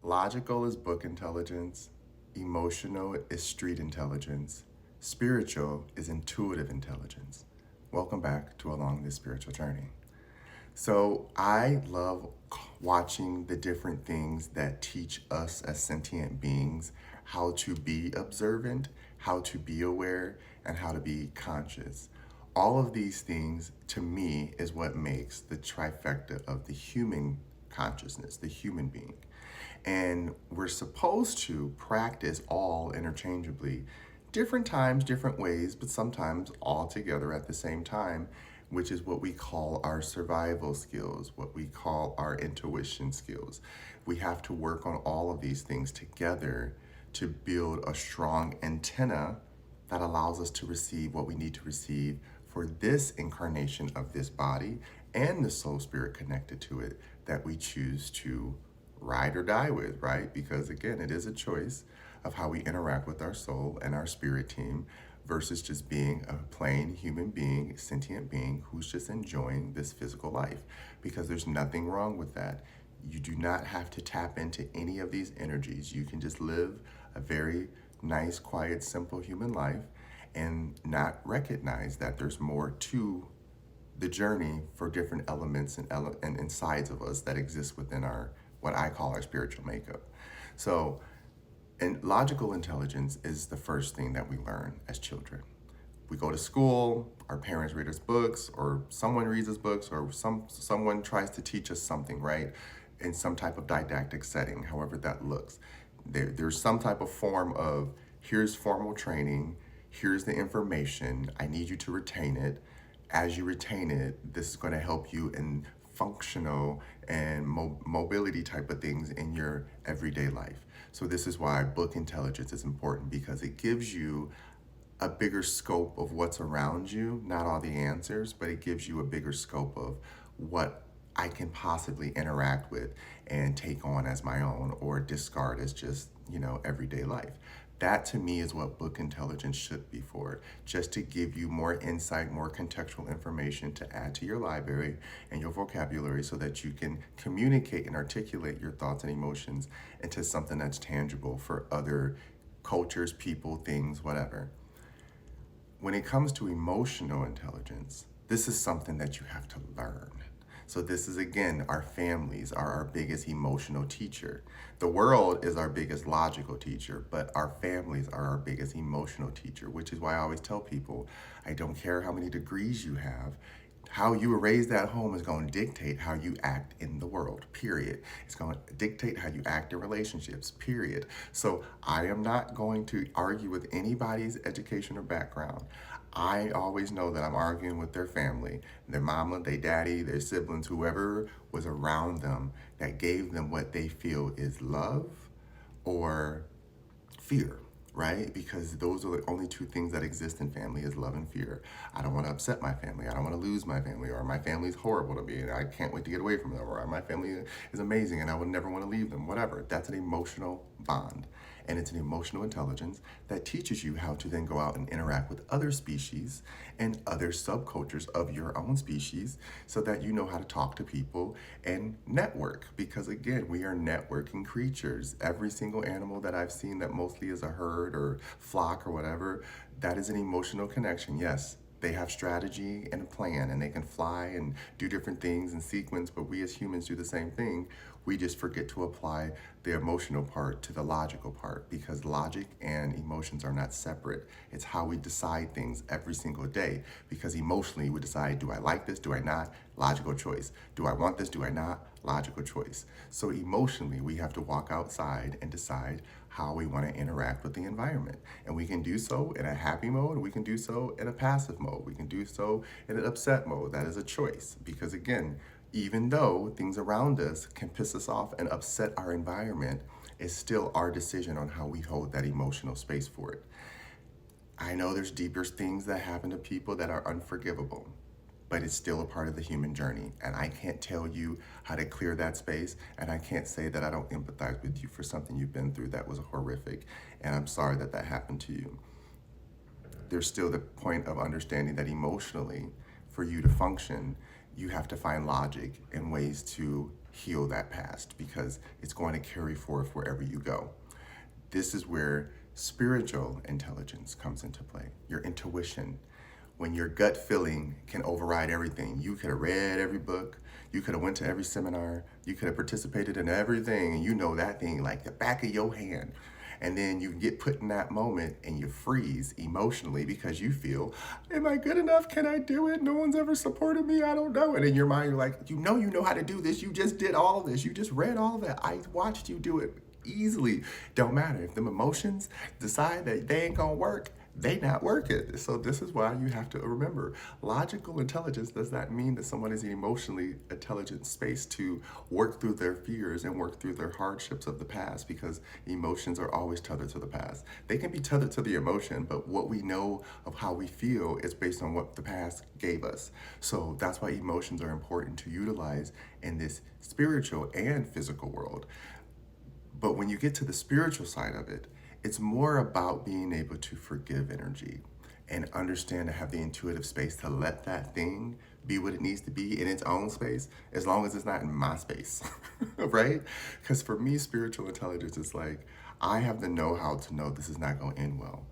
Logical is book intelligence, emotional is street intelligence, spiritual is intuitive intelligence. Welcome back to Along This Spiritual Journey. So, I love watching the different things that teach us as sentient beings how to be observant, how to be aware, and how to be conscious. All of these things, to me, is what makes the trifecta of the human consciousness, the human being. And we're supposed to practice all interchangeably, different times, different ways, but sometimes all together at the same time, which is what we call our survival skills, what we call our intuition skills. We have to work on all of these things together to build a strong antenna that allows us to receive what we need to receive for this incarnation of this body and the soul spirit connected to it that we choose to ride or die with, right? Because again, it is a choice of how we interact with our soul and our spirit team versus just being a plain human being, sentient being who's just enjoying this physical life. Because there's nothing wrong with that. You do not have to tap into any of these energies. You can just live a very nice, quiet, simple human life and not recognize that there's more to the journey for different elements and sides of us that exist within our what I call our spiritual makeup. So, and logical intelligence is the first thing that we learn as children. We go to school, our parents read us books, or someone reads us books, or someone tries to teach us something, right? In some type of didactic setting, however that looks. There's some type of form of here's formal training, here's the information, I need you to retain it. As you retain it, this is going to help you in functional and mobility type of things in your everyday life. So this is why book intelligence is important, because it gives you a bigger scope of what's around you, not all the answers, but it gives you a bigger scope of what I can possibly interact with and take on as my own or discard as just, everyday life. That to me is what book intelligence should be for, just to give you more insight, more contextual information to add to your library and your vocabulary so that you can communicate and articulate your thoughts and emotions into something that's tangible for other cultures, people, things, whatever. When it comes to emotional intelligence, this is something that you have to learn. So this is, again, our families are our biggest emotional teacher. The world is our biggest logical teacher, but our families are our biggest emotional teacher, which is why I always tell people, I don't care how many degrees you have, how you were raised at home is going to dictate how you act in the world, period. It's going to dictate how you act in relationships, period. So I am not going to argue with anybody's education or background. I always know that I'm arguing with their family, their mama, their daddy, their siblings, whoever was around them that gave them what they feel is love or fear, right? Because those are the only two things that exist in family is love and fear. I don't want to upset my family. I don't want to lose my family, or my family is horrible to me and I can't wait to get away from them, or my family is amazing and I would never want to leave them, whatever. That's an emotional bond. And it's an emotional intelligence that teaches you how to then go out and interact with other species and other subcultures of your own species so that you know how to talk to people and network. Because again, we are networking creatures. Every single animal that I've seen that mostly is a herd or flock or whatever, that is an emotional connection. Yes, they have strategy and a plan and they can fly and do different things in sequence, but we as humans do the same thing. We just forget to apply the emotional part to the logical part, because logic and emotions are not separate. It's how we decide things every single day, because emotionally we decide, do I like this, do I not? Logical choice. Do I want this, do I not? Logical choice. So emotionally we have to walk outside and decide how we want to interact with the environment. And we can do so in a happy mode, we can do so in a passive mode, we can do so in an upset mode. That is a choice, because again, even though things around us can piss us off and upset our environment, it's still our decision on how we hold that emotional space for it. I know there's deeper things that happen to people that are unforgivable, but it's still a part of the human journey. And I can't tell you how to clear that space, and I can't say that I don't empathize with you for something you've been through that was horrific, and I'm sorry that that happened to you. There's still the point of understanding that emotionally, for you to function, you have to find logic and ways to heal that past because it's going to carry forth wherever you go. This is where spiritual intelligence comes into play, your intuition. When your gut feeling can override everything. You could have read every book, you could have went to every seminar, you could have participated in everything, and you know that thing like the back of your hand. And then you get put in that moment and you freeze emotionally because you feel, am I good enough? Can I do it? No one's ever supported me. I don't know. And in your mind, you're like, you know how to do this. You just did all of this. You just read all of that. I watched you do it easily. Don't matter. If them emotions decide that they ain't gonna work, they not working. So this is why you have to remember, logical intelligence does not mean that someone is in emotionally intelligent space to work through their fears and work through their hardships of the past, because emotions are always tethered to the past. They can be tethered to the emotion, but what we know of how we feel is based on what the past gave us. So that's why emotions are important to utilize in this spiritual and physical world. But when you get to the spiritual side of it, it's more about being able to forgive energy and understand to have the intuitive space to let that thing be what it needs to be in its own space, as long as it's not in my space, right? Because for me, spiritual intelligence is like, I have the know-how to know this is not going to end well.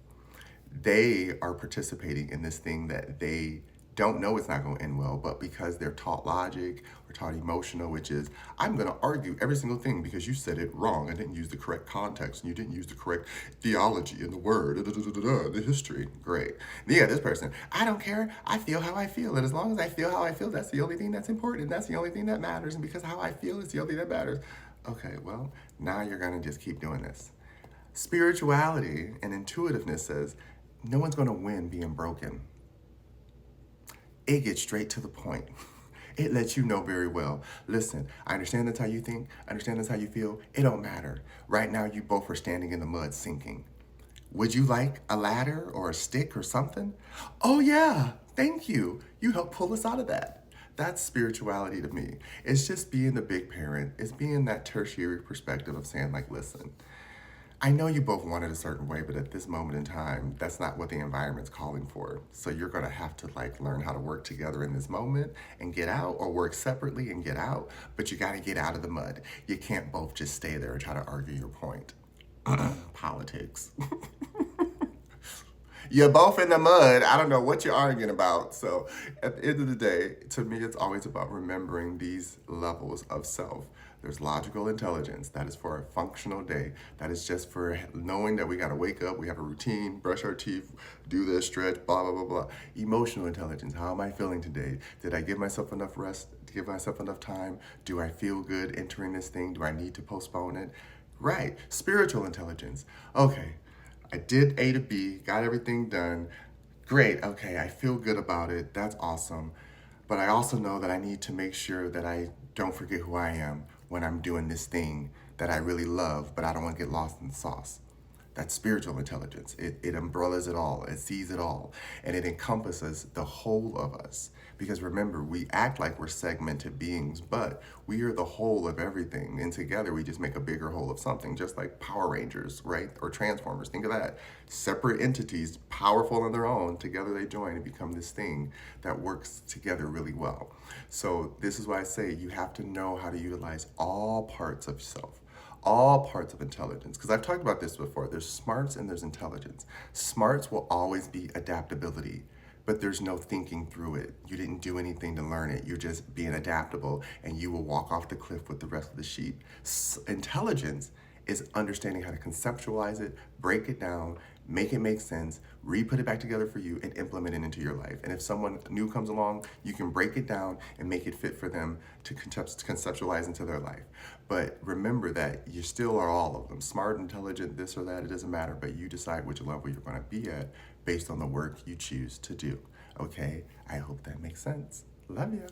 They are participating in this thing that they don't know it's not going to end well, but because they're taught logic or taught emotional, which is, I'm going to argue every single thing because you said it wrong and didn't use the correct context and you didn't use the correct theology in the word, the history. Great. Yeah, this person, I don't care. I feel how I feel. And as long as I feel how I feel, that's the only thing that's important. That's the only thing that matters. And because how I feel is the only thing that matters. Okay, well, now you're going to just keep doing this. Spirituality and intuitiveness says, no one's going to win being broken. It gets straight to the point. It lets you know very well. Listen, I understand that's how you think. I understand that's how you feel. It don't matter. Right now, you both are standing in the mud sinking. Would you like a ladder or a stick or something? Oh yeah, thank you. You helped pull us out of that. That's spirituality to me. It's just being the big parent. It's being that tertiary perspective of saying like, listen, I know you both want it a certain way, but at this moment in time, that's not what the environment's calling for. So you're gonna have to like learn how to work together in this moment and get out, or work separately and get out, but you gotta get out of the mud. You can't both just stay there and try to argue your point. Politics. You're both in the mud. I don't know what you're arguing about. So at the end of the day, to me, it's always about remembering these levels of self. There's logical intelligence. That is for a functional day. That is just for knowing that we got to wake up, we have a routine, brush our teeth, do this, stretch, blah, blah, blah, blah. Emotional intelligence. How am I feeling today? Did I give myself enough rest? Give myself enough time? Do I feel good entering this thing? Do I need to postpone it? Right. Spiritual intelligence. Okay. I did A to B, got everything done. Great, okay, I feel good about it. That's awesome. But I also know that I need to make sure that I don't forget who I am when I'm doing this thing that I really love, but I don't want to get lost in the sauce. That's spiritual intelligence. It umbrellas it all, it sees it all, and it encompasses the whole of us. Because remember, we act like we're segmented beings, but we are the whole of everything. And together we just make a bigger whole of something, just like Power Rangers, right? Or Transformers. Think of that. Separate entities, powerful on their own, together they join and become this thing that works together really well. So this is why I say you have to know how to utilize all parts of yourself, all parts of intelligence. Because I've talked about this before. There's smarts and there's intelligence. Smarts will always be adaptability, but there's no thinking through it. You didn't do anything to learn it. You're just being adaptable, and you will walk off the cliff with the rest of the sheep. Intelligence is understanding how to conceptualize it, break it down, make it make sense, re-put it back together for you, and implement it into your life. And if someone new comes along, you can break it down and make it fit for them to conceptualize into their life. But remember that you still are all of them. Smart, intelligent, this or that, it doesn't matter, but you decide which level you're gonna be at based on the work you choose to do, okay? I hope that makes sense. Love you.